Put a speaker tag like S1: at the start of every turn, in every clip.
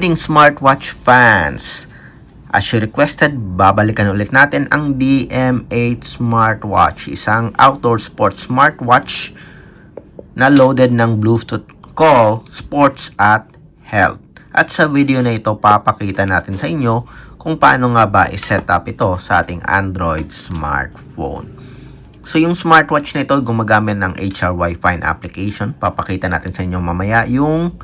S1: Greetings smartwatch fans! As you requested, babalikan ulit natin ang DM8 smartwatch, isang outdoor sports smartwatch na loaded ng Bluetooth call, sports at health. At sa video na ito, papakita natin sa inyo kung paano nga ba i-set up ito sa ating Android smartphone. So yung smartwatch na ito gumagamit ng HRY Fine application. Papakita natin sa inyo mamaya yung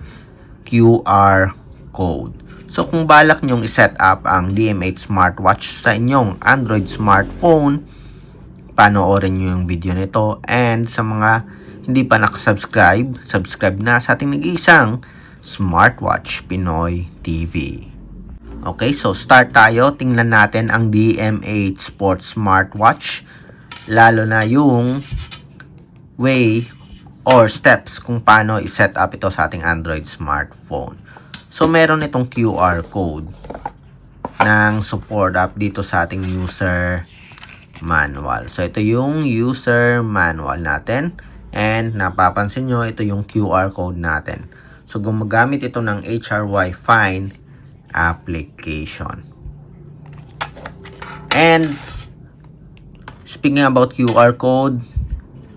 S1: QR code. So kung balak nyong i-set up ang DM8 smartwatch sa inyong Android smartphone, panoorin nyo yung video nito. And sa mga hindi pa nakasubscribe, subscribe na sa ating nag-iisang Smartwatch Pinoy TV. Okay, so start tayo. Tingnan natin ang DM8 Sports Smartwatch. Lalo na yung way or steps kung paano i-set up ito sa ating Android smartphone. So, meron itong QR code ng support app dito sa ating user manual. So, ito yung user manual natin. And, napapansin nyo, ito yung QR code natin. So, gumagamit ito ng HRY Fine application. And, speaking about QR code,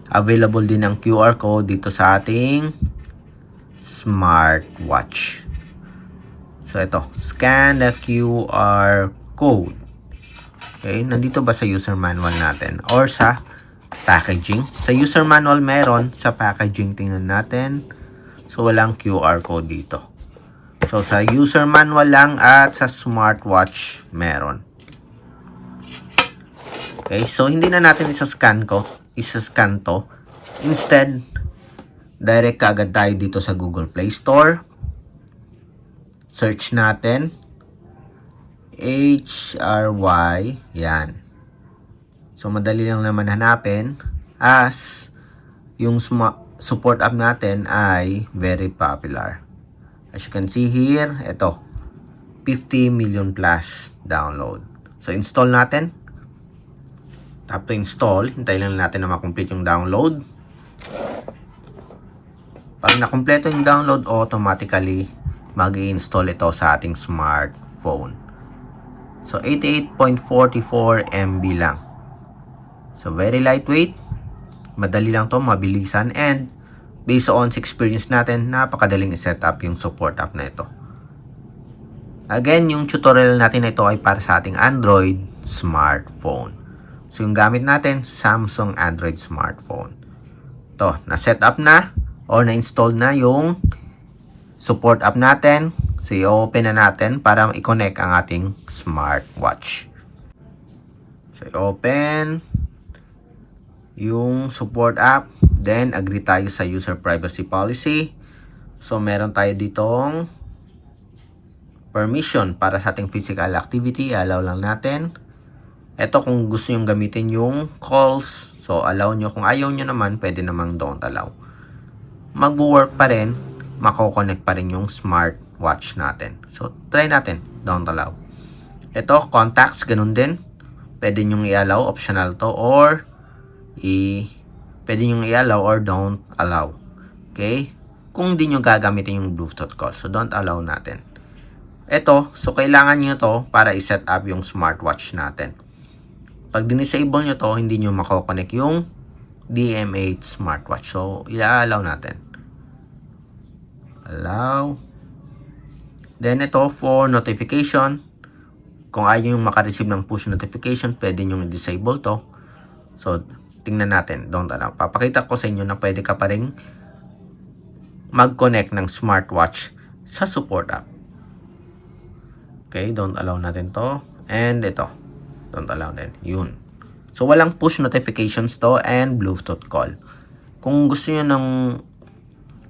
S1: available din ang QR code dito sa ating smartwatch. So, ito. Scan the QR code. Okay. Nandito ba sa user manual natin? Or sa packaging? Sa user manual meron. Sa packaging tingnan natin. So, walang QR code dito. So, sa user manual lang at sa smartwatch meron. Okay. So, hindi na natin isa-scan to. Instead, direct kaagad tayo dito sa Google Play Store. Search natin HRY, yan. So madali lang naman hanapin as yung support app natin ay very popular. As you can see here, ito 50 million plus download. So install natin. Tap to install, hintayin lang natin na makomplete yung download. Pag nakompleto yung download, automatically mag-i-install ito sa ating smartphone. So, 88.44 MB lang. So, very lightweight. Madali lang to, mabilisan. And, based on experience natin, napakadaling i-set up yung support app na ito. Again, yung tutorial natin na ito ay para sa ating Android smartphone. So, yung gamit natin, Samsung Android smartphone. Ito, na-set up na or na-install na yung support app natin. So, i-open na natin para i-connect ang ating smartwatch. So, i-open yung support app. Then, agree tayo sa user privacy policy. So, meron tayo ditong permission para sa ating physical activity. Allow lang natin. Ito kung gusto nyo gamitin yung calls. So, allow nyo. Kung ayaw nyo naman, pwede namang don't allow. Mag-work pa rin. Mako-connect pa rin yung smartwatch natin. So, try natin. Don't allow. Ito, contacts, ganun din. Pwede nyong i-allow, optional to, or pwede nyong i-allow or don't allow. Okay? Kung di nyo gagamitin yung Bluetooth call. So, don't allow natin. Ito, so kailangan nyo to para i-set up yung smartwatch natin. Pag disable nyo to, hindi nyo mako-connect yung DM8 smartwatch. So, i-allow natin. Allow. Then ito for notification. Kung ayaw yung makareceive ng push notification, pwede nyo disable to. So, tingnan natin. Don't allow. Papakita ko sa inyo na pwede ka pa rin mag-connect ng smartwatch sa support app. Okay, don't allow natin to. And ito. Don't allow din. Yun. So, walang push notifications to and Bluetooth call. Kung gusto nyo ng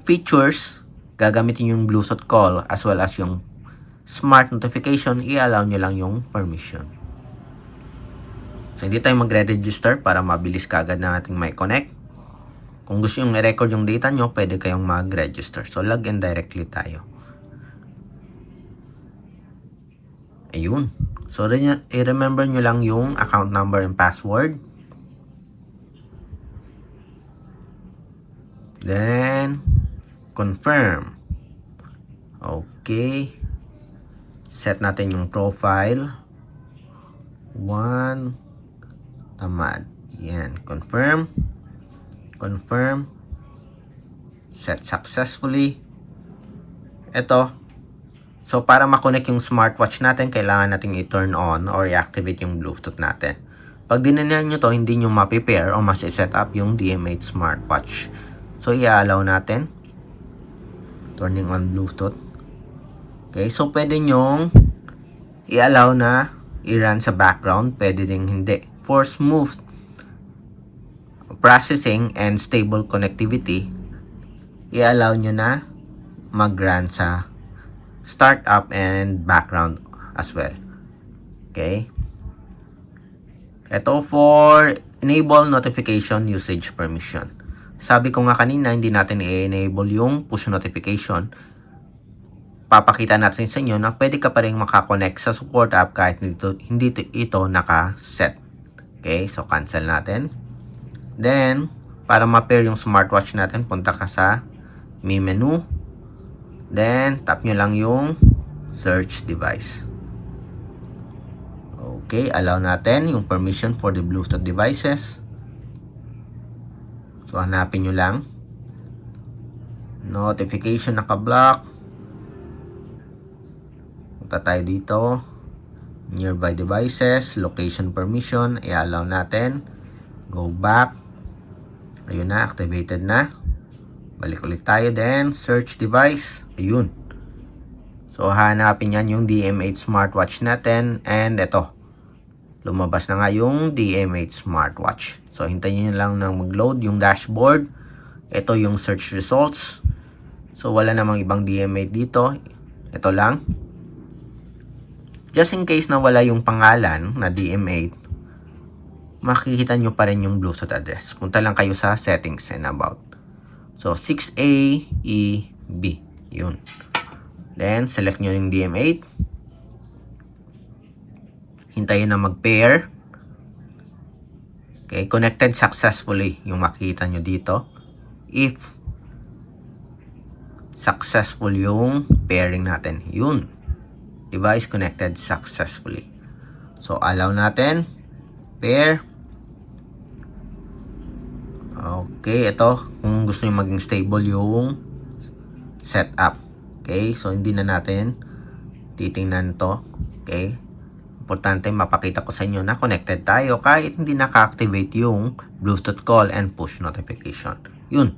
S1: features, gagamitin yung Bluetooth call as well as yung smart notification, i-allow nyo lang yung permission. So, hindi tayo magre-register para mabilis kagad na ating may connect. Kung gusto yung i-record yung data nyo, pwede kayong mag-register. So, log in directly tayo. Ayun. So, i-remember nyo lang yung account number and password. Then, confirm. Okay. Set natin yung profile. 1. Tamad. Yan. Confirm. Confirm. Set successfully. Ito. So, para makonect yung smartwatch natin, kailangan natin i-turn on or i-activate yung Bluetooth natin. Pag dinanan nyo to, hindi nyo mapipair o masi-set up yung DM8 smartwatch. So, i-allow natin. Turning on Bluetooth. Okay, so pwede nyong i-allow na i-run sa background. Pwede rin hindi. For smooth processing and stable connectivity, i-allow nyo na mag-run sa startup and background as well. Okay. Ito for enable notification usage permission. Sabi ko nga kanina, hindi natin i-enable yung push notification. Papakita natin sa inyo na pwede ka pa rin makakonect sa support app kahit hindi ito naka-set. Okay, so cancel natin. Then, para ma-pair yung smartwatch natin, punta ka sa Mi menu. Then, tap nyo lang yung search device. Okay, allow natin yung permission for the Bluetooth devices. So, hanapin nyo lang. Notification naka-block. Punta tayo dito. Nearby devices, location permission, i-allow natin. Go back. Ayun na, activated na. Balik ulit tayo then, search device. Ayun. So, hanapin yan yung DM8 smartwatch natin. And ito, lumabas na nga yung DM8 smartwatch. So, hintayin nyo lang na mag-load yung dashboard. Ito yung search results. So, wala namang ibang DM8 dito. Ito lang. Just in case na wala yung pangalan na DM8, makikita nyo pa rin yung Bluetooth address. Punta lang kayo sa settings and about. So, 6AEB. Yun. Then, select nyo yung DM8. Hintayin na mag-pair. Okay, connected successfully yung makikita nyo dito. If successful yung pairing natin. Yun. Device connected successfully. So, allow natin. Pair. Okay, ito. Kung gusto nyo maging stable yung setup. Okay, so hindi na natin titingnan to. Okay. Importante mapakita ko sa inyo na connected tayo kahit hindi naka-activate yung Bluetooth call and push notification. Yun.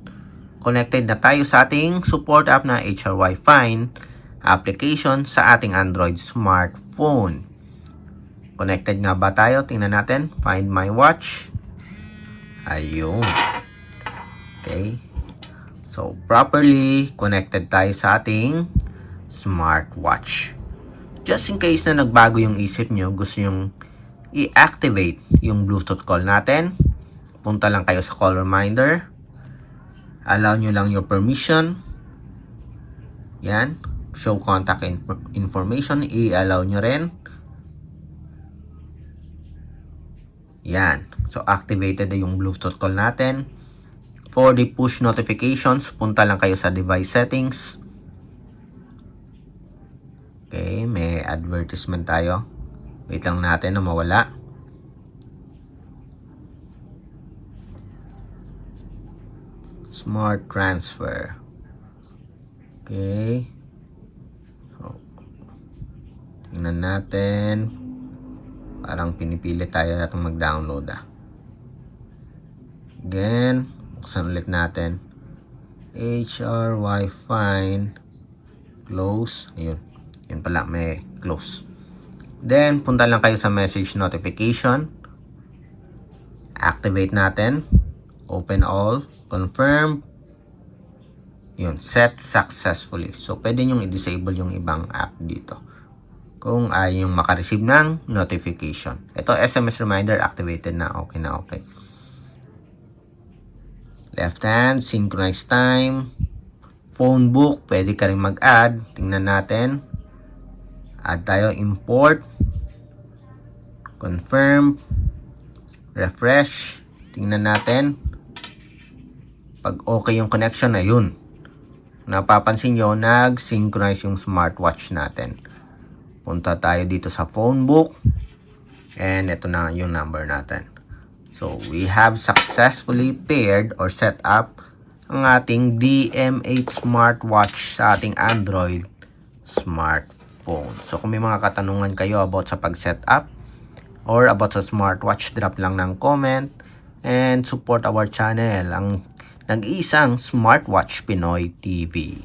S1: Connected na tayo sa ating support app na HRY Fine application sa ating Android smartphone. Connected nga ba tayo? Tingnan natin. Find my watch. Ayun. Okay. So, properly connected tayo sa ating smartwatch. Just in case na nagbago yung isip nyo, gusto nyong i-activate yung Bluetooth call natin, punta lang kayo sa call reminder. Allow nyo lang your permission. Yan. Show contact information. I-allow nyo rin. Yan. So, activated na yung Bluetooth call natin. For the push notifications, punta lang kayo sa device settings. Okay, may advertisement tayo. Wait lang natin na mawala. Smart transfer. Okay. So, tingnan natin. Parang pinipili tayo natong mag-download Again, buksan ulit natin. HRY Fine. Close. Ayun. Yun pala, may close. Then, punta lang kayo sa message notification. Activate natin. Open all. Confirm. Yun, set successfully. So, pwede nyong i-disable yung ibang app dito. Kung ayaw yung makareceive ng notification. Ito, SMS reminder, activated na. Okay na, okay. Left hand, synchronize time. Phone book, pwede ka rin mag-add. Tingnan natin. Add tayo, import. Confirm. Refresh. Tingnan natin. Pag okay yung connection, ayun. Napapansin nyo, nag-synchronize yung smartwatch natin. Punta tayo dito sa phone book. And ito na yung number natin. So, we have successfully paired or set up ang ating DM8 smartwatch sa ating Android smartphone. So, kung may mga katanungan kayo about sa pag-set up or about sa smartwatch, drop lang ng comment and support our channel, ang nag-iisang Smartwatch Pinoy TV.